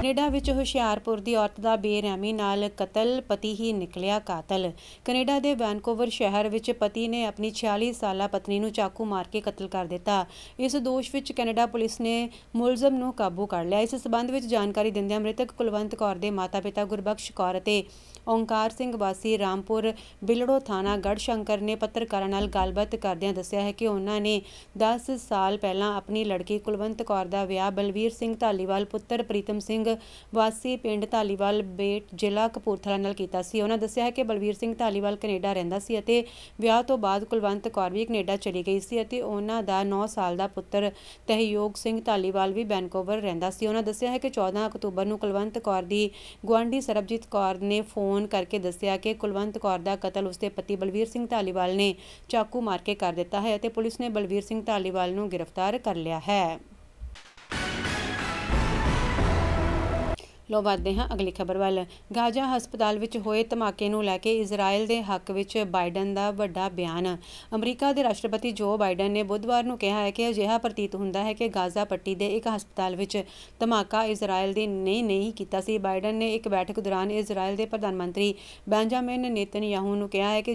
Canada ਵਿੱਚ ਹੁਸ਼ਿਆਰਪੁਰ ਦੀ ਔਰਤ ਦਾ ਬੇਰਹਿਮੀ ਨਾਲ ਕਤਲ, ਪਤੀ ਹੀ ਨਿਕਲਿਆ ਕਾਤਲ। ਕੈਨੇਡਾ ਦੇ ਵੈਨਕੂਵਰ ਸ਼ਹਿਰ ਵਿੱਚ ਪਤੀ ਨੇ ਆਪਣੀ 46 ਸਾਲਾ ਪਤਨੀ ਨੂੰ ਚਾਕੂ ਮਾਰ ਕੇ ਕਤਲ ਕਰ ਦਿੱਤਾ। ਇਸ ਦੋਸ਼ ਵਿੱਚ ਕੈਨੇਡਾ ਪੁਲਿਸ ਨੇ ਮੁਲਜ਼ਮ ਨੂੰ ਕਾਬੂ ਕਰ ਲਿਆ। ਇਸ ਸਬੰਧ ਵਿੱਚ ਜਾਣਕਾਰੀ ਦਿੰਦਿਆਂ ਮ੍ਰਿਤਕ ਕੁਲਵੰਤ ਕੌਰ ਦੇ ਮਾਤਾ-ਪਿਤਾ ਗੁਰਬਖਸ਼ ਕੌਰ ਅਤੇ ਓਂਕਾਰ ਸਿੰਘ ਵਾਸੀ ਰਾਮਪੁਰ ਬਿਲੜੋ ਥਾਣਾ ਗੜ੍ਹਸ਼ੰਕਰ ਨੇ ਪੱਤਰਕਾਰਾਂ ਨਾਲ ਗੱਲਬਾਤ ਕਰਦਿਆਂ ਦੱਸਿਆ ਹੈ ਕਿ ਉਹਨਾਂ ਨੇ 10 ਸਾਲ ਪਹਿਲਾਂ ਆਪਣੀ ਲੜਕੀ ਕੁਲਵੰਤ ਕੌਰ ਦਾ ਵਿਆਹ ਬਲਵੀਰ ਸਿੰਘ ਧਾਲੀਵਾਲ ਪੁੱਤਰ ਪ੍ਰੀਤਮ ਸਿੰਘ ਵਾਸੀ ਪਿੰਡ ਧਾਲੀਵਾਲ ਬੇਟ ਜ਼ਿਲ੍ਹਾ ਕਪੂਰਥਲਾ ਨਾਲ ਕੀਤਾ ਸੀ। ਉਹਨਾਂ ਦੱਸਿਆ ਹੈ ਕਿ ਬਲਵੀਰ ਸਿੰਘ ਧਾਲੀਵਾਲ ਕੈਨੇਡਾ ਰਹਿੰਦਾ ਸੀ ਅਤੇ ਵਿਆਹ ਤੋਂ ਬਾਅਦ ਕੁਲਵੰਤ ਕੌਰ ਵੀ ਕੈਨੇਡਾ ਚਲੀ ਗਈ ਸੀ ਅਤੇ ਉਹਨਾਂ ਦਾ 9 ਸਾਲ ਦਾ ਪੁੱਤਰ ਤਹਿਯੋਗ ਸਿੰਘ ਧਾਲੀਵਾਲ ਵੀ ਵੈਨਕੂਵਰ ਰਹਿੰਦਾ ਸੀ। ਉਹਨਾਂ ਦੱਸਿਆ ਹੈ ਕਿ 14 ਅਕਤੂਬਰ ਨੂੰ ਕੁਲਵੰਤ ਕੌਰ ਦੀ ਗੁਆਂਢੀ ਸਰਬਜੀਤ ਕੌਰ ਨੇ ਫੋਨ ਕਰਕੇ ਦੱਸਿਆ ਕਿ ਕੁਲਵੰਤ ਕੌਰ ਦਾ ਕਤਲ ਉਸਦੇ ਪਤੀ ਬਲਵੀਰ ਸਿੰਘ ਧਾਲੀਵਾਲ ਨੇ ਚਾਕੂ ਮਾਰ ਕੇ ਕਰ ਦਿੱਤਾ ਹੈ ਅਤੇ ਪੁਲਿਸ ਨੇ ਬਲਵੀਰ ਸਿੰਘ ਧਾਲੀਵਾਲ ਨੂੰ ਗ੍ਰਿਫਤਾਰ ਕਰ ਲਿਆ ਹੈ। ਲੋ ਵਧਦੇ ਹਾਂ ਅਗਲੀ ਖਬਰ ਵੱਲ। ਗਾਜ਼ਾ ਹਸਪਤਾਲ ਵਿੱਚ ਹੋਏ ਧਮਾਕੇ ਨੂੰ ਲੈ ਕੇ ਇਜ਼ਰਾਈਲ ਦੇ ਹੱਕ ਵਿੱਚ ਬਾਈਡਨ ਦਾ ਵੱਡਾ ਬਿਆਨ। ਅਮਰੀਕਾ ਦੇ ਰਾਸ਼ਟਰਪਤੀ ਜੋ ਬਾਈਡਨ ਨੇ ਬੁੱਧਵਾਰ ਨੂੰ ਕਿਹਾ ਹੈ ਕਿ ਅਜਿਹਾ ਪ੍ਰਤੀਤ ਹੁੰਦਾ ਹੈ ਕਿ ਗਾਜ਼ਾ ਪੱਟੀ ਦੇ ਇੱਕ ਹਸਪਤਾਲ ਵਿੱਚ ਧਮਾਕਾ ਇਜ਼ਰਾਈਲ ਦੇ ਨਹੀਂ ਕੀਤਾ ਸੀ। ਬਾਈਡਨ ਨੇ ਇੱਕ ਬੈਠਕ ਦੌਰਾਨ ਇਜ਼ਰਾਈਲ ਦੇ ਪ੍ਰਧਾਨ ਮੰਤਰੀ ਬੈਂਜਾਮਿਨ ਨੇਤਨਯਾਹੂ ਨੂੰ ਕਿਹਾ ਹੈ ਕਿ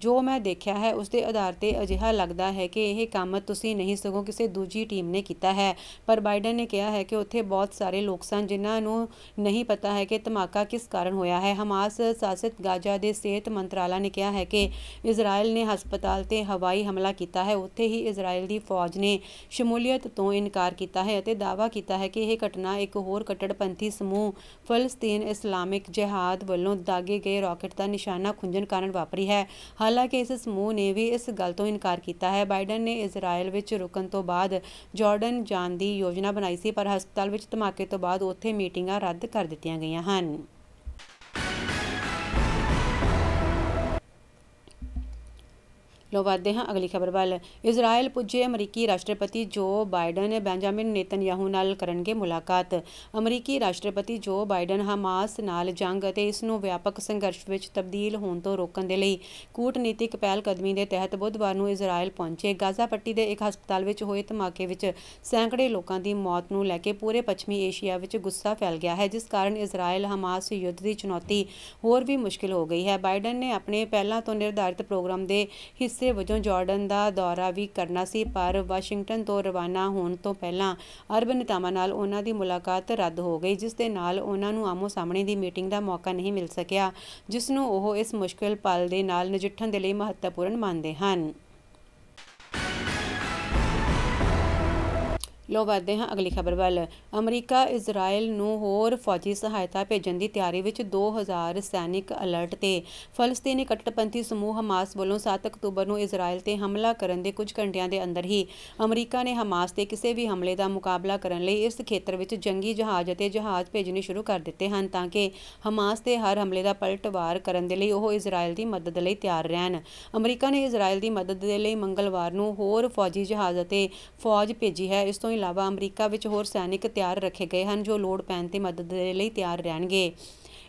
ਜੋ ਮੈਂ ਦੇਖਿਆ ਹੈ ਉਸ ਦੇ ਆਧਾਰ 'ਤੇ ਅਜਿਹਾ ਲੱਗਦਾ ਹੈ ਕਿ ਇਹ ਕੰਮ ਤੁਸੀਂ ਨਹੀਂ ਸਗੋਂ ਕਿਸੇ ਦੂਜੀ ਟੀਮ ਨੇ ਕੀਤਾ ਹੈ। ਪਰ ਬਾਈਡਨ ਨੇ ਕਿਹਾ ਹੈ ਕਿ ਉੱਥੇ ਬਹੁਤ ਸਾਰੇ ਲੋਕ ਸਨ ਜਿਨ੍ਹਾਂ ਨੂੰ ਨਹੀਂ ਪਤਾ ਹੈ ਕਿ ਧਮਾਕਾ ਕਿਸ ਕਾਰਨ ਹੋਇਆ ਹੈ। ਹਮਾਸ ਸ਼ਾਸਿਤ ਗਾਜ਼ਾ ਦੇ ਸਿਹਤ ਮੰਤਰਾਲਾ ਨੇ ਕਿਹਾ ਹੈ ਕਿ ਇਜ਼ਰਾਈਲ ਨੇ ਹਸਪਤਾਲ 'ਤੇ ਹਵਾਈ ਹਮਲਾ ਕੀਤਾ ਹੈ। ਉੱਥੇ ਹੀ ਇਜ਼ਰਾਈਲ ਦੀ ਫੌਜ ਨੇ ਸ਼ਮੂਲੀਅਤ ਤੋਂ ਇਨਕਾਰ ਕੀਤਾ ਹੈ ਅਤੇ ਦਾਅਵਾ ਕੀਤਾ ਹੈ ਕਿ ਇਹ ਘਟਨਾ ਇੱਕ ਹੋਰ ਕੱਟੜਪੰਥੀ ਸਮੂਹ ਫਲਸਤੀਨ ਇਸਲਾਮਿਕ ਜਿਹਾਦ ਵੱਲੋਂ ਦਾਗੇ ਗਏ ਰਾਕਟ ਦਾ ਨਿਸ਼ਾਨਾ ਖੁੰਝਣ ਕਾਰਨ ਵਾਪਰੀ ਹੈ। ਹਾਲਾਂਕਿ ਇਸ ਸਮੂਹ ਨੇ ਵੀ ਇਸ ਗੱਲ ਤੋਂ ਇਨਕਾਰ ਕੀਤਾ ਹੈ। ਬਾਈਡਨ ਨੇ ਇਜ਼ਰਾਈਲ ਵਿੱਚ ਰੁਕਣ ਤੋਂ ਬਾਅਦ ਜਾਰਡਨ ਜਾਣ ਦੀ ਯੋਜਨਾ ਬਣਾਈ ਸੀ ਪਰ ਹਸਪਤਾਲ ਵਿੱਚ ਧਮਾਕੇ ਤੋਂ ਬਾਅਦ ਉੱਥੇ ਮੀਟਿੰਗਾਂ ਰੱਦ ਕਰ ਦਿੱਤੀਆਂ ਗਈਆਂ ਹਨ। ਲੋ ਵਧਦੇ ਹਾਂ ਅਗਲੀ ਖਬਰ ਵੱਲ। ਇਜ਼ਰਾਈਲ ਪੁੱਜੇ ਅਮਰੀਕੀ ਰਾਸ਼ਟਰਪਤੀ ਜੋ ਬਾਈਡਨ ਬੈਂਜਾਮਿਨ ਨੇਤਨਯਾਹੂ ਨਾਲ ਕਰਨਗੇ ਮੁਲਾਕਾਤ। ਅਮਰੀਕੀ ਰਾਸ਼ਟਰਪਤੀ ਜੋ ਬਾਈਡਨ ਹਮਾਸ ਨਾਲ ਜੰਗ ਅਤੇ ਇਸ ਨੂੰ ਵਿਆਪਕ ਸੰਘਰਸ਼ ਵਿੱਚ ਤਬਦੀਲ ਹੋਣ ਤੋਂ ਰੋਕਣ ਦੇ ਲਈ ਕੂਟਨੀਤਿਕ ਪਹਿਲਕਦਮੀ ਦੇ ਤਹਿਤ ਬੁੱਧਵਾਰ ਨੂੰ ਇਜ਼ਰਾਈਲ ਪਹੁੰਚੇ। ਗਾਜ਼ਾ ਪੱਟੀ ਦੇ ਇੱਕ ਹਸਪਤਾਲ ਵਿੱਚ ਹੋਏ ਧਮਾਕੇ ਵਿੱਚ ਸੈਂਕੜੇ ਲੋਕਾਂ ਦੀ ਮੌਤ ਨੂੰ ਲੈ ਕੇ ਪੂਰੇ ਪੱਛਮੀ ਏਸ਼ੀਆ ਵਿੱਚ ਗੁੱਸਾ ਫੈਲ ਗਿਆ ਹੈ, ਜਿਸ ਕਾਰਨ ਇਜ਼ਰਾਈਲ ਹਮਾਸ ਯੁੱਧ ਦੀ ਚੁਣੌਤੀ ਹੋਰ ਵੀ ਮੁਸ਼ਕਿਲ ਹੋ ਗਈ ਹੈ। ਬਾਈਡਨ ਨੇ ਆਪਣੇ ਪਹਿਲਾਂ ਤੋਂ ਨਿਰਧਾਰਿਤ ਪ੍ਰੋਗਰਾਮ ਦੇ ਹਿੱਸੇ ਵਜੋਂ ਜਾਰਡਨ ਦਾ ਦੌਰਾ ਵੀ ਕਰਨਾ ਸੀ ਪਰ ਵਾਸ਼ਿੰਗਟਨ ਤੋਂ ਰਵਾਨਾ ਹੋਣ ਤੋਂ ਪਹਿਲਾਂ ਅਰਬ ਨੇਤਾਵਾਂ ਨਾਲ ਉਹਨਾਂ ਦੀ ਮੁਲਾਕਾਤ ਰੱਦ ਹੋ ਗਈ, ਜਿਸ ਦੇ ਨਾਲ ਉਹਨਾਂ ਨੂੰ ਆਮੋ-ਸਾਹਮਣੇ ਦੀ ਮੀਟਿੰਗ ਦਾ ਮੌਕਾ ਨਹੀਂ ਮਿਲ ਸਕਿਆ, ਜਿਸ ਨੂੰ ਉਹ ਇਸ ਮੁਸ਼ਕਿਲ ਪਲ ਦੇ ਨਾਲ ਨਜਿੱਠਣ ਦੇ ਲਈ ਮਹੱਤਵਪੂਰਨ ਮੰਨਦੇ ਹਨ। ਲੋ ਵਧਦੇ ਹਾਂ ਅਗਲੀ ਖਬਰ ਵੱਲ। ਅਮਰੀਕਾ ਇਜ਼ਰਾਈਲ ਨੂੰ ਹੋਰ ਫੌਜੀ ਸਹਾਇਤਾ ਭੇਜਣ ਦੀ ਤਿਆਰੀ ਵਿੱਚ 2000 ਸੈਨਿਕ ਅਲਰਟ 'ਤੇ। ਫਲਸਤੀਨੀ ਕੱਟੜਪੰਥੀ ਸਮੂਹ ਹਮਾਸ ਵੱਲੋਂ 7 ਅਕਤੂਬਰ ਨੂੰ ਇਜ਼ਰਾਈਲ 'ਤੇ ਹਮਲਾ ਕਰਨ ਦੇ ਕੁਝ ਘੰਟਿਆਂ ਦੇ ਅੰਦਰ ਹੀ ਅਮਰੀਕਾ ਨੇ ਹਮਾਸ 'ਤੇ ਕਿਸੇ ਵੀ ਹਮਲੇ ਦਾ ਮੁਕਾਬਲਾ ਕਰਨ ਲਈ ਇਸ ਖੇਤਰ ਵਿੱਚ ਜੰਗੀ ਜਹਾਜ਼ ਅਤੇ ਜਹਾਜ਼ ਭੇਜਣੇ ਸ਼ੁਰੂ ਕਰ ਦਿੱਤੇ ਹਨ ਤਾਂ ਕਿ ਹਮਾਸ 'ਤੇ ਹਰ ਹਮਲੇ ਦਾ ਪਲਟਵਾਰ ਕਰਨ ਦੇ ਲਈ ਉਹ ਇਜ਼ਰਾਈਲ ਦੀ ਮਦਦ ਲਈ ਤਿਆਰ ਰਹਿਣ। ਅਮਰੀਕਾ ਨੇ ਇਜ਼ਰਾਈਲ ਦੀ ਮਦਦ ਦੇ ਲਈ ਮੰਗਲਵਾਰ ਨੂੰ ਹੋਰ ਫੌਜੀ ਜਹਾਜ਼ ਅਤੇ ਫੌਜ ਭੇਜੀ ਹੈ। ਇਸ ਤੋਂ ਇਲਾਵਾ ਅਮਰੀਕਾ ਵਿੱਚ ਹੋਰ ਸੈਨਿਕ ਤਿਆਰ ਰੱਖੇ ਗਏ ਹਨ ਜੋ ਲੋੜ ਪੈਣ 'ਤੇ ਮਦਦ ਦੇ ਲਈ ਤਿਆਰ ਰਹਿਣਗੇ।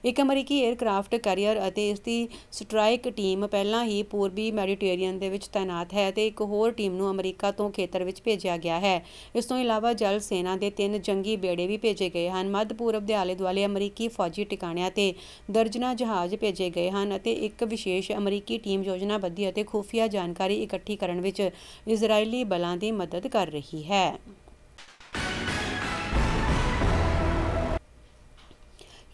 ਇੱਕ ਅਮਰੀਕੀ ਏਅਰਕ੍ਰਾਫਟ ਕੈਰੀਅਰ ਅਤੇ ਇਸ ਦੀ ਸਟ੍ਰਾਈਕ ਟੀਮ ਪਹਿਲਾਂ ਹੀ ਪੂਰਬੀ ਮੈਡੀਟੇਰੀਅਨ ਦੇ ਵਿੱਚ ਤਾਇਨਾਤ ਹੈ ਅਤੇ ਇੱਕ ਹੋਰ ਟੀਮ ਨੂੰ ਅਮਰੀਕਾ ਤੋਂ ਖੇਤਰ ਵਿੱਚ ਭੇਜਿਆ ਗਿਆ ਹੈ। ਇਸ ਤੋਂ ਇਲਾਵਾ ਜਲ ਸੈਨਾ ਦੇ 3 ਜੰਗੀ ਬੇੜੇ ਵੀ ਭੇਜੇ ਗਏ ਹਨ। ਮੱਧ ਪੂਰਬ ਦੇ ਆਲੇ-ਦੁਆਲੇ ਅਮਰੀਕੀ ਫੌਜੀ ਟਿਕਾਣਿਆਂ 'ਤੇ ਦਰਜਨਾਂ ਜਹਾਜ਼ ਭੇਜੇ ਗਏ ਹਨ ਅਤੇ ਇੱਕ ਵਿਸ਼ੇਸ਼ ਅਮਰੀਕੀ ਟੀਮ ਯੋਜਨਾਬੰਦੀ ਅਤੇ ਖੁਫੀਆ ਜਾਣਕਾਰੀ ਇਕੱਠੀ ਕਰਨ ਵਿੱਚ ਇਜ਼ਰਾਈਲੀ ਬਲਾਂ ਦੀ ਮਦਦ ਕਰ ਰਹੀ ਹੈ।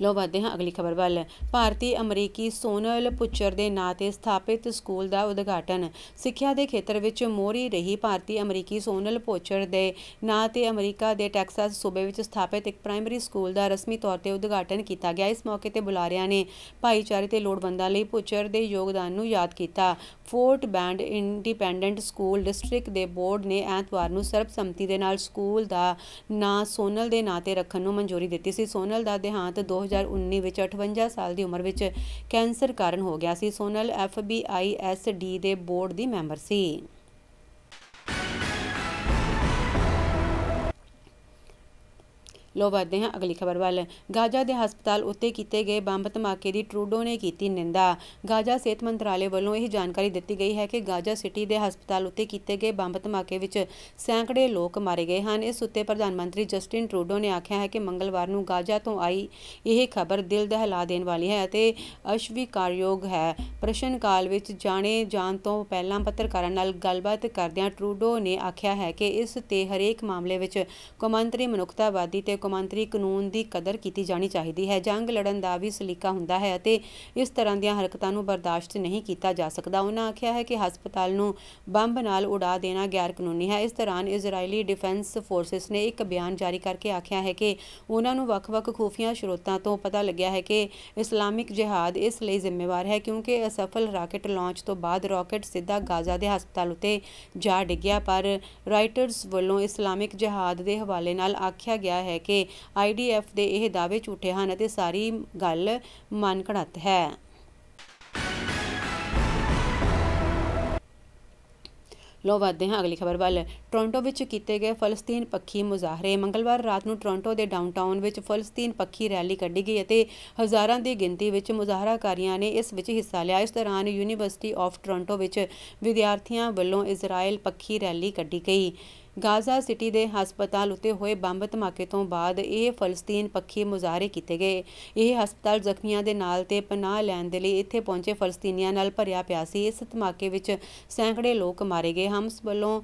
ਲੋ ਵਧਦੇ ਹਾਂ ਅਗਲੀ ਖਬਰ ਵੱਲ। ਭਾਰਤੀ ਅਮਰੀਕੀ ਸੋਨਲ ਪੁੱਚਰ ਦੇ ਨਾਂ 'ਤੇ ਸਥਾਪਿਤ ਸਕੂਲ ਦਾ ਉਦਘਾਟਨ। ਸਿੱਖਿਆ ਦੇ ਖੇਤਰ ਵਿੱਚ ਮੋਹਰੀ ਰਹੀ ਭਾਰਤੀ ਅਮਰੀਕੀ ਸੋਨਲ ਪੁੱਚਰ ਦੇ ਨਾਂ 'ਤੇ ਅਮਰੀਕਾ ਦੇ ਟੈਕਸਾਸ ਸੂਬੇ ਵਿੱਚ ਸਥਾਪਿਤ ਇੱਕ ਪ੍ਰਾਇਮਰੀ ਸਕੂਲ ਦਾ ਰਸਮੀ ਤੌਰ 'ਤੇ ਉਦਘਾਟਨ ਕੀਤਾ ਗਿਆ। ਇਸ ਮੌਕੇ 'ਤੇ ਬੁਲਾਰਿਆਂ ਨੇ ਭਾਈਚਾਰੇ ਤੇ ਲੋੜਵੰਦਾਂ ਲਈ ਪੁੱਚਰ ਦੇ ਯੋਗਦਾਨ ਨੂੰ ਯਾਦ ਕੀਤਾ। Fort band independent school district ਦੇ ਬੋਰਡ ਨੇ ਐਤਵਾਰ ਨੂੰ ਸਰਬਸੰਮਤੀ ਦੇ ਨਾਲ ਸਕੂਲ ਦਾ ਨਾਂ ਸੋਨਲ ਦੇ ਨਾਂ 'ਤੇ ਰੱਖਣ ਨੂੰ ਮਨਜ਼ੂਰੀ ਦਿੱਤੀ ਸੀ। ਸੋਨਲ ਦਾ ਦੇਹਾਂਤ 2019 ਵਿੱਚ 58 ਸਾਲ ਦੀ ਉਮਰ ਵਿੱਚ ਕੈਂਸਰ ਕਾਰਨ ਹੋ ਗਿਆ ਸੀ। ਸੋਨਲ FBISD ਦੇ ਬੋਰਡ ਦੀ ਮੈਂਬਰ ਸੀ। ਲੋ ਵਧਦੇ ਹਾਂ ਅਗਲੀ ਖਬਰ ਵੱਲ। ਗਾਜ਼ਾ ਦੇ ਹਸਪਤਾਲ ਉੱਤੇ ਕੀਤੇ ਗਏ ਬੰਬ ਧਮਾਕੇ ਦੀ ਟਰੂਡੋ ਨੇ ਕੀਤੀ ਨਿੰਦਾ। ਗਾਜ਼ਾ ਸਿਹਤ ਮੰਤਰਾਲੇ ਵੱਲੋਂ ਇਹ ਜਾਣਕਾਰੀ ਦਿੱਤੀ ਗਈ ਹੈ ਕਿ ਗਾਜ਼ਾ ਸਿਟੀ ਦੇ ਹਸਪਤਾਲ ਉੱਤੇ ਕੀਤੇ ਗਏ ਬੰਬ ਧਮਾਕੇ ਵਿੱਚ ਸੈਂਕੜੇ ਲੋਕ ਮਾਰੇ ਗਏ ਹਨ। ਇਸ ਉੱਤੇ ਪ੍ਰਧਾਨ ਮੰਤਰੀ ਜਸਟਿਨ ਟਰੂਡੋ ਨੇ ਆਖਿਆ ਹੈ ਕਿ ਮੰਗਲਵਾਰ ਨੂੰ ਗਾਜ਼ਾ ਤੋਂ ਆਈ ਇਹ ਖਬਰ ਦਿਲ ਦਹਿਲਾ ਦੇਣ ਵਾਲੀ ਹੈ ਅਤੇ ਅਸਵੀਕਾਰਯੋਗ ਹੈ। ਪ੍ਰਸ਼ਨ ਕਾਲ ਵਿੱਚ ਜਾਣੇ ਜਾਣ ਤੋਂ ਪਹਿਲਾਂ ਪੱਤਰਕਾਰਾਂ ਨਾਲ ਗੱਲਬਾਤ ਕਰਦਿਆਂ ਟਰੂਡੋ ਨੇ ਆਖਿਆ ਹੈ ਕਿ ਇਸ ਤੇ ਹਰੇਕ ਮਾਮਲੇ ਵਿੱਚ ਕੌਮਾਂਤਰੀ ਮਨੁੱਖਤਾਵਾਦੀ ਤੇ ਕੌਮਾਂਤਰੀ ਕਾਨੂੰਨ ਦੀ ਕਦਰ ਕੀਤੀ ਜਾਣੀ ਚਾਹੀਦੀ ਹੈ। ਜੰਗ ਲੜਨ ਦਾ ਵੀ ਸਲੀਕਾ ਹੁੰਦਾ ਹੈ ਅਤੇ ਇਸ ਤਰ੍ਹਾਂ ਦੀਆਂ ਹਰਕਤਾਂ ਨੂੰ ਬਰਦਾਸ਼ਤ ਨਹੀਂ ਕੀਤਾ ਜਾ ਸਕਦਾ। ਉਹਨਾਂ ਆਖਿਆ ਹੈ ਕਿ ਹਸਪਤਾਲ ਨੂੰ ਬੰਬ ਨਾਲ ਉਡਾ ਦੇਣਾ ਗੈਰ ਕਾਨੂੰਨੀ ਹੈ। ਇਸ ਦੌਰਾਨ ਇਜ਼ਰਾਈਲੀ ਡਿਫੈਂਸ ਫੋਰਸਿਸ ਨੇ ਇੱਕ ਬਿਆਨ ਜਾਰੀ ਕਰਕੇ ਆਖਿਆ ਹੈ ਕਿ ਉਹਨਾਂ ਨੂੰ ਵੱਖ-ਵੱਖ ਖੁਫੀਆ ਸਰੋਤਾਂ ਤੋਂ ਪਤਾ ਲੱਗਿਆ ਹੈ ਕਿ ਇਸਲਾਮਿਕ ਜਿਹਾਦ ਇਸ ਲਈ ਜ਼ਿੰਮੇਵਾਰ ਹੈ ਕਿਉਂਕਿ ਅਸਫਲ ਰਾਕੇਟ ਲਾਂਚ ਤੋਂ ਬਾਅਦ ਰਾਕੇਟ ਸਿੱਧਾ ਗਾਜ਼ਾ ਦੇ ਹਸਪਤਾਲ ਉੱਤੇ ਜਾ ਡਿੱਗਿਆ। ਪਰ ਰਾਇਟਰਜ਼ ਵੱਲੋਂ ਇਸਲਾਮਿਕ ਜਿਹਾਦ ਦੇ ਹਵਾਲੇ ਨਾਲ ਆਖਿਆ ਗਿਆ ਹੈ ਕਿ IDF ਦੇ ਇਹ ਦਾਅਵੇ ਝੂਠੇ ਹਨ ਅਤੇ ਸਾਰੀ ਗੱਲ ਮਨਘੜਤ ਹੈ। ਲੋ ਵਧਦੇ ਹਾਂ ਅਗਲੀ ਖਬਰ ਵੱਲ। ਟੋਰਾਂਟੋ ਵਿੱਚ ਕੀਤੇ ਗਏ ਫਲਸਤੀਨ ਪੱਖੀ ਮੁਜ਼ਾਹਰੇ। ਮੰਗਲਵਾਰ ਰਾਤ ਨੂੰ ਟੋਰਾਂਟੋ ਦੇ ਡਾਊਨਟਾਊਨ ਵਿੱਚ ਫਲਸਤੀਨ ਪੱਖੀ ਰੈਲੀ ਕੱਢੀ ਗਈ ਅਤੇ ਹਜ਼ਾਰਾਂ ਦੀ ਗਿਣਤੀ ਵਿੱਚ ਮੁਜ਼ਾਹਰਾਕਾਰੀਆਂ ਨੇ ਇਸ ਵਿੱਚ ਹਿੱਸਾ ਲਿਆ। ਇਸ ਦੌਰਾਨ ਯੂਨੀਵਰਸਿਟੀ ਆਫ ਟੋਰਾਂਟੋ ਵਿੱਚ ਵਿਦਿਆਰਥੀਆਂ ਵੱਲੋਂ ਇਜ਼ਰਾਈਲ ਪੱਖੀ ਰੈਲੀ ਕੱਢੀ ਗਈ। ਗਾਜ਼ਾ ਸਿਟੀ ਦੇ ਹਸਪਤਾਲ ਉੱਤੇ ਹੋਏ ਬੰਬ ਧਮਾਕੇ ਤੋਂ ਬਾਅਦ ਇਹ ਫਲਸਤੀਨ ਪੱਖੀ ਮੁਜ਼ਾਹਰੇ ਕੀਤੇ ਗਏ। ਇਹ ਹਸਪਤਾਲ ਜ਼ਖਮੀਆਂ ਦੇ ਨਾਲ ਤੇ ਪਨਾਹ ਲੈਣ ਦੇ ਲਈ ਇੱਥੇ ਪਹੁੰਚੇ ਫਲਸਤੀਨੀਆਂ ਨਾਲ ਭਰਿਆ ਪਿਆ ਸੀ। ਇਸ ਧਮਾਕੇ ਵਿੱਚ ਸੈਂਕੜੇ ਲੋਕ ਮਾਰੇ ਗਏ। ਹਮਸ ਵੱਲੋਂ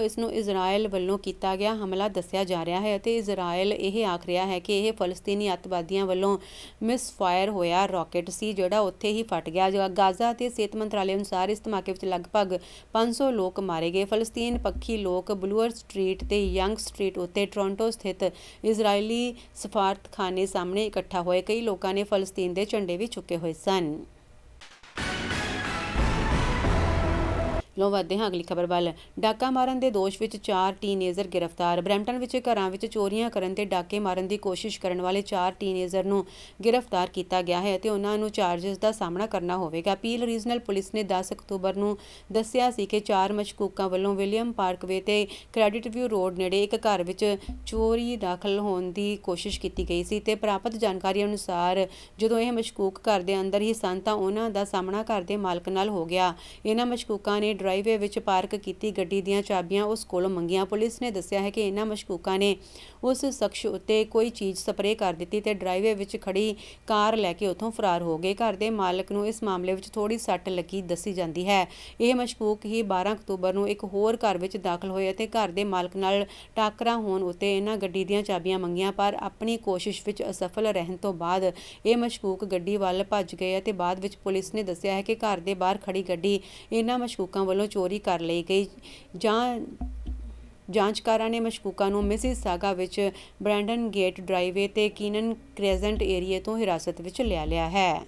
ਇਸ ਨੂੰ ਇਜ਼ਰਾਈਲ ਵੱਲੋਂ ਕੀਤਾ ਗਿਆ ਹਮਲਾ ਦੱਸਿਆ ਜਾ ਰਿਹਾ ਹੈ ਅਤੇ ਇਜ਼ਰਾਈਲ ਇਹ ਆਖ ਰਿਹਾ ਹੈ ਕਿ ਇਹ ਫਲਸਤੀਨੀ ਅੱਤਵਾਦੀਆਂ ਵੱਲੋਂ ਮਿਸਫਾਇਰ ਹੋਇਆ ਰਾਕੇਟ ਸੀ ਜਿਹੜਾ ਉੱਥੇ ਹੀ ਫਟ ਗਿਆ। ਗਾਜ਼ਾ ਅਤੇ ਸਿਹਤ ਮੰਤਰਾਲੇ ਅਨੁਸਾਰ ਇਸ ਧਮਾਕੇ ਵਿੱਚ ਲਗਭਗ 500 ਲੋਕ ਮਾਰੇ ਗਏ। ਫਲਸਤੀਨ ਪੱਖੀ ਲੋਕ ਬਲੂਅਰ ਸਟਰੀਟ ਤੇ ਯੰਗ ਸਟਰੀਟ ਉੱਤੇ ਟੋਰਾਂਟੋ ਸਥਿਤ ਇਜ਼ਰਾਈਲੀ ਸਫਾਰਤਖਾਨੇ ਸਾਹਮਣੇ ਇਕੱਠਾ ਹੋਏ। ਕਈ ਲੋਕਾਂ ਨੇ ਫਲਸਤੀਨ ਦੇ ਝੰਡੇ ਵੀ ਚੁੱਕੇ ਹੋਏ ਸਨ। ਲੋ ਵਧਦੇ ਹਾਂ ਅਗਲੀ ਖਬਰ ਵੱਲ। ਡਾਕਾ ਮਾਰਨ ਦੇ ਦੋਸ਼ ਵਿੱਚ 4 ਟੀਨੇਜਰ ਗ੍ਰਿਫਤਾਰ। ਬਰੈਂਪਟਨ ਵਿੱਚ ਘਰਾਂ ਵਿੱਚ ਚੋਰੀਆਂ ਕਰਨ ਤੇ ਡਾਕੇ ਮਾਰਨ ਦੀ ਕੋਸ਼ਿਸ਼ ਕਰਨ ਵਾਲੇ 4 ਟੀਨੇਜਰ ਨੂੰ ਗ੍ਰਿਫਤਾਰ ਕੀਤਾ ਗਿਆ ਹੈ ਅਤੇ ਉਹਨਾਂ ਨੂੰ ਚਾਰਜਸ ਦਾ ਸਾਹਮਣਾ ਕਰਨਾ ਹੋਵੇਗਾ। ਪੀਲ ਰੀਜਨਲ ਪੁਲਿਸ ਨੇ 10 ਅਕਤੂਬਰ ਨੂੰ ਦੱਸਿਆ ਸੀ ਕਿ 4 ਮਸ਼ਕੂਕਾਂ ਵੱਲੋਂ ਵਿਲੀਅਮ ਪਾਰਕਵੇ ਤੇ ਕ੍ਰੈਡਿਟ ਵਿਊ ਰੋਡ ਨੇੜੇ ਇੱਕ ਘਰ ਵਿੱਚ ਚੋਰੀ ਦਾਖਲ ਹੋਣ ਦੀ ਕੋਸ਼ਿਸ਼ ਕੀਤੀ ਗਈ ਸੀ ਤੇ ਪ੍ਰਾਪਤ ਜਾਣਕਾਰੀ ਅਨੁਸਾਰ ਜਦੋਂ ਇਹ ਮਸ਼ਕੂਕ ਘਰ ਦੇ ਅੰਦਰ ਹੀ ਸਨ ਤਾਂ ਉਹਨਾਂ ਦਾ ਸਾਹਮਣਾ ਘਰ ਦੇ ਮਾਲਕ ਨਾਲ ਹੋ ਗਿਆ। ਇਹਨਾਂ ਮਸ਼ਕੂਕਾਂ ਨੇ ਡਰਾਈਵੇ ਵਿੱਚ ਪਾਰਕ ਕੀਤੀ ਗੱਡੀ ਦੀਆਂ ਚਾਬੀਆਂ ਉਸ ਕੋਲੋਂ ਮੰਗੀਆਂ। ਪੁਲਿਸ ਨੇ ਦੱਸਿਆ ਹੈ ਕਿ ਇਹਨਾਂ ਮਸ਼ਕੂਕਾਂ ਨੇ ਉਸ ਸ਼ਖਸ ਉੱਤੇ ਕੋਈ ਚੀਜ਼ ਸਪਰੇਅ ਕਰ ਦਿੱਤੀ ਤੇ ਡਰਾਈਵੇ ਵਿੱਚ ਖੜੀ ਕਾਰ ਲੈ ਕੇ ਉੱਥੋਂ ਫਰਾਰ ਹੋ ਗਏ। ਘਰ ਦੇ ਮਾਲਕ ਨੂੰ ਇਸ ਮਾਮਲੇ ਵਿੱਚ ਥੋੜੀ ਸੱਟ ਲੱਗੀ ਦੱਸੀ ਜਾਂਦੀ ਹੈ। ਇਹ ਮਸ਼ਕੂਕ ਹੀ 12 ਅਕਤੂਬਰ ਨੂੰ ਇੱਕ ਹੋਰ ਘਰ ਵਿੱਚ ਦਾਖਲ ਹੋਏ ਅਤੇ ਘਰ ਦੇ ਮਾਲਕ ਨਾਲ ਟਾਕਰਾ ਹੋਣ ਉੱਤੇ ਇਹਨਾਂ ਗੱਡੀ ਦੀਆਂ ਚਾਬੀਆਂ ਮੰਗੀਆਂ ਪਰ ਆਪਣੀ ਕੋਸ਼ਿਸ਼ ਵਿੱਚ ਅਸਫਲ ਰਹਿਣ ਤੋਂ ਬਾਅਦ ਇਹ ਮਸ਼ਕੂਕ ਗੱਡੀ ਵੱਲ ਭੱਜ ਗਏ ਅਤੇ ਬਾਅਦ ਵਿੱਚ ਪੁਲਿਸ ਨੇ ਦੱਸਿਆ ਹੈ ਕਿ ਘਰ ਦੇ ਬਾਹਰ ਖੜੀ ਗੱਡੀ ਇਹਨਾਂ ਮਸ਼ਕੂਕਾਂ ਵੱਲੋਂ ਚੋਰੀ ਕਰ ਲਈ ਗਈ। ਜਾਂਚਕਾਰਾਂ ਨੇ ਮਸ਼ਕੂਕਾਂ ਨੂੰ ਮਿਸਿਸਾਗਾ ਵਿੱਚ ਬ੍ਰੈਂਡਨ ਗੇਟ ਡਰਾਈਵੇ ਤੇ ਕੀਨਨ ਕ੍ਰੈਜ਼ੈਂਟ ਏਰੀਏ ਤੋਂ ਹਿਰਾਸਤ ਵਿੱਚ ਲੈ ਲਿਆ ਹੈ।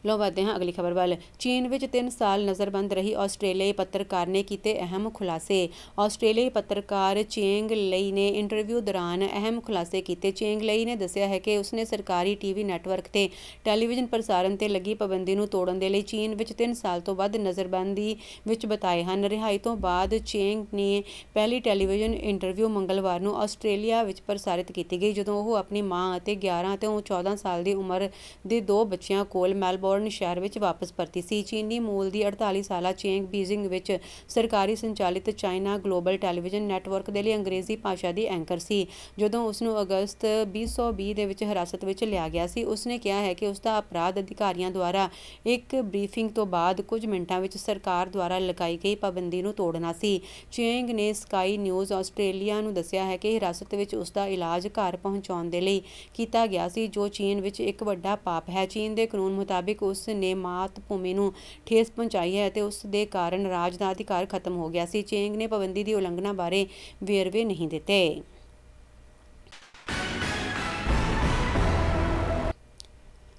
ਲੋ ਵਧਦੇ ਹਾਂ ਅਗਲੀ ਖਬਰ ਵੱਲ। ਚੀਨ ਵਿੱਚ 3 ਸਾਲ ਨਜ਼ਰਬੰਦ ਰਹੀ ਆਸਟ੍ਰੇਲੀਆਈ ਪੱਤਰਕਾਰ ਨੇ ਕੀਤੇ ਅਹਿਮ ਖੁਲਾਸੇ। ਆਸਟ੍ਰੇਲੀਆਈ ਪੱਤਰਕਾਰ ਚੇਂਗ ਲਈ ਨੇ ਇੰਟਰਵਿਊ ਦੌਰਾਨ ਅਹਿਮ ਖੁਲਾਸੇ ਕੀਤੇ। ਚੇਂਗ ਲਈ ਨੇ ਦੱਸਿਆ ਹੈ ਕਿ ਉਸਨੇ ਸਰਕਾਰੀ TV ਨੈਟਵਰਕ ਤੇ ਟੈਲੀਵਿਜ਼ਨ ਪ੍ਰਸਾਰਣ ਤੇ ਲੱਗੀ ਪਾਬੰਦੀ ਨੂੰ ਤੋੜਨ ਦੇ ਲਈ ਚੀਨ ਵਿੱਚ 3 ਸਾਲ ਤੋਂ ਵੱਧ ਨਜ਼ਰਬੰਦੀ ਵਿੱਚ ਬਿਤਾਏ ਹਨ। ਰਿਹਾਈ ਤੋਂ ਬਾਅਦ ਚੇਂਗ ਨੇ ਪਹਿਲੀ ਟੈਲੀਵਿਜ਼ਨ ਇੰਟਰਵਿਊ ਮੰਗਲਵਾਰ ਨੂੰ ਆਸਟ੍ਰੇਲੀਆ ਵਿੱਚ ਪ੍ਰਸਾਰਿਤ ਕੀਤੀ ਗਈ ਜਦੋਂ ਉਹ ਆਪਣੀ ਮਾਂ ਅਤੇ 11 ਅਤੇ 14 ਸਾਲ ਦੀ ਉਮਰ ਦੇ 2 ਬੱਚਿਆਂ ਕੋਲ ਮੈਲਬੌਰਨ ਸ਼ਹਿਰ ਵਿੱਚ ਵਾਪਸ ਪਰਤੀ ਸੀ। ਚੀਨੀ ਮੂਲ ਦੀ 48 ਸਾਲਾ ਚੇਂਗ ਬੀਜਿੰਗ ਵਿੱਚ ਸਰਕਾਰੀ ਸੰਚਾਲਿਤ ਚਾਈਨਾ ਗਲੋਬਲ ਟੈਲੀਵਿਜ਼ਨ ਨੈਟਵਰਕ ਦੇ ਲਈ ਅੰਗਰੇਜ਼ੀ ਭਾਸ਼ਾ ਦੀ ਐਂਕਰ ਸੀ। ਜਦੋਂ ਉਸਨੂੰ ਅਗਸਤ 2020 ਦੇ ਵਿੱਚ ਹਿਰਾਸਤ ਵਿੱਚ ਲਿਆ ਗਿਆ ਸੀ ਉਸਨੇ ਕਿਹਾ ਹੈ ਕਿ ਉਸਦਾ ਅਪਰਾਧ ਅਧਿਕਾਰੀਆਂ ਦੁਆਰਾ ਇੱਕ ਬਰੀਫਿੰਗ ਤੋਂ ਬਾਅਦ ਕੁਝ ਮਿੰਟਾਂ ਵਿੱਚ ਸਰਕਾਰ ਦੁਆਰਾ ਲਗਾਈ ਗਈ ਪਾਬੰਦੀ ਨੂੰ ਤੋੜਨਾ ਸੀ। ਚੇਂਗ ਨੇ ਸਕਾਈ ਨਿਊਜ਼ ਆਸਟ੍ਰੇਲੀਆ ਨੂੰ ਦੱਸਿਆ ਹੈ ਕਿ ਹਿਰਾਸਤ ਵਿੱਚ ਉਸਦਾ ਇਲਾਜ ਘਰ ਪਹੁੰਚਾਉਣ ਦੇ ਲਈ ਕੀਤਾ ਗਿਆ ਸੀ ਜੋ ਚੀਨ ਵਿੱਚ ਇੱਕ ਵੱਡਾ ਪਾਪ ਹੈ। ਚੀਨ ਦੇ ਕਾਨੂੰਨ ਮੁਤਾਬਿਕ ਉਸ ਨੇ ਮਾਤ ਭੂਮੀ ਨੂੰ ਠੇਸ ਪਹੁੰਚਾਈ ਹੈ ਅਤੇ ਉਸ ਦੇ ਕਾਰਨ ਰਾਜ ਦਾ ਅਧਿਕਾਰ ਖਤਮ ਹੋ ਗਿਆ ਸੀ। ਚੇਂਗ ਨੇ ਪਾਬੰਦੀ ਦੀ ਉਲੰਘਣਾ ਬਾਰੇ ਵੇਰਵੇ ਨਹੀਂ ਦਿੱਤੇ।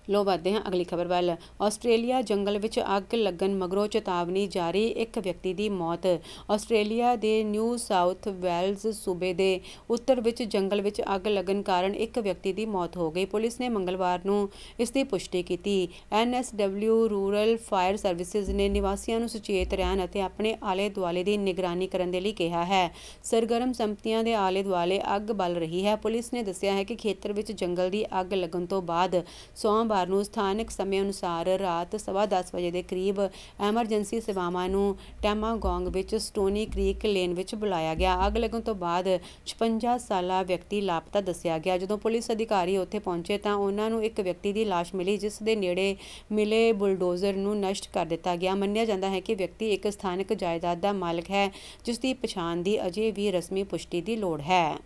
ਲੋ ਵਧਦੇ ਹਾਂ ਅਗਲੀ ਖਬਰ ਵੱਲ। ਆਸਟ੍ਰੇਲੀਆ ਜੰਗਲ ਵਿੱਚ ਅੱਗ ਲੱਗਣ ਮਗਰੋਂ ਚੇਤਾਵਨੀ ਜਾਰੀ, ਇੱਕ ਵਿਅਕਤੀ ਦੀ ਮੌਤ। ਆਸਟ੍ਰੇਲੀਆ ਦੇ ਨਿਊ ਸਾਊਥ ਵੈਲਜ਼ ਸੂਬੇ ਦੇ ਉੱਤਰ ਵਿੱਚ ਜੰਗਲ ਵਿੱਚ ਅੱਗ ਲੱਗਣ ਕਾਰਨ ਇੱਕ ਵਿਅਕਤੀ ਦੀ ਮੌਤ ਹੋ ਗਈ। ਪੁਲਿਸ ਨੇ ਮੰਗਲਵਾਰ ਨੂੰ ਇਸ ਦੀ ਪੁਸ਼ਟੀ ਕੀਤੀ। NSW ਰੂਰਲ ਫਾਇਰ ਸਰਵਿਸਿਜ਼ ਨੇ ਨਿਵਾਸੀਆਂ ਨੂੰ ਸੁਚੇਤ ਰਹਿਣ ਅਤੇ ਆਪਣੇ ਆਲੇ ਦੁਆਲੇ ਦੀ ਨਿਗਰਾਨੀ ਕਰਨ ਦੇ ਲਈ ਕਿਹਾ ਹੈ। ਸਰਗਰਮ ਸੰਪਤੀਆਂ ਦੇ ਆਲੇ ਦੁਆਲੇ ਅੱਗ ਬਲ ਰਹੀ ਹੈ। ਪੁਲਿਸ ਨੇ ਦੱਸਿਆ ਹੈ ਕਿ ਖੇਤਰ ਵਿੱਚ ਜੰਗਲ ਦੀ ਅੱਗ ਲੱਗਣ ਤੋਂ ਬਾਅਦ ਸੋਮਵਾਰ ਨੂੰ ਸਥਾਨਕ ਸਮੇਂ ਅਨੁਸਾਰ ਰਾਤ 10:15 ਵਜੇ ਦੇ ਕਰੀਬ ਐਮਰਜੈਂਸੀ ਸੇਵਾਵਾਂ ਨੂੰ ਟੈਮਾਗੋਂਗ ਵਿੱਚ ਸਟੋਨੀ ਕ੍ਰੀਕ ਲੇਨ ਵਿੱਚ ਬੁਲਾਇਆ ਗਿਆ। ਅੱਗ ਲੱਗਣ ਤੋਂ ਬਾਅਦ 56 ਸਾਲਾ ਵਿਅਕਤੀ ਲਾਪਤਾ ਦੱਸਿਆ ਗਿਆ। ਜਦੋਂ ਪੁਲਿਸ ਅਧਿਕਾਰੀ ਉੱਥੇ ਪਹੁੰਚੇ ਤਾਂ ਉਹਨਾਂ ਨੂੰ ਇੱਕ ਵਿਅਕਤੀ ਦੀ ਲਾਸ਼ ਮਿਲੀ, ਜਿਸ ਦੇ ਨੇੜੇ ਮਿਲੇ ਬੁਲਡੋਜ਼ਰ ਨੂੰ ਨਸ਼ਟ ਕਰ ਦਿੱਤਾ ਗਿਆ। ਮੰਨਿਆ ਜਾਂਦਾ ਹੈ ਕਿ ਵਿਅਕਤੀ ਇੱਕ ਸਥਾਨਕ ਜਾਇਦਾਦ ਦਾ ਮਾਲਕ ਹੈ, ਜਿਸ ਦੀ ਪਛਾਣ ਦੀ ਅਜੇ ਵੀ ਰਸਮੀ ਪੁਸ਼ਟੀ ਦੀ ਲੋੜ ਹੈ।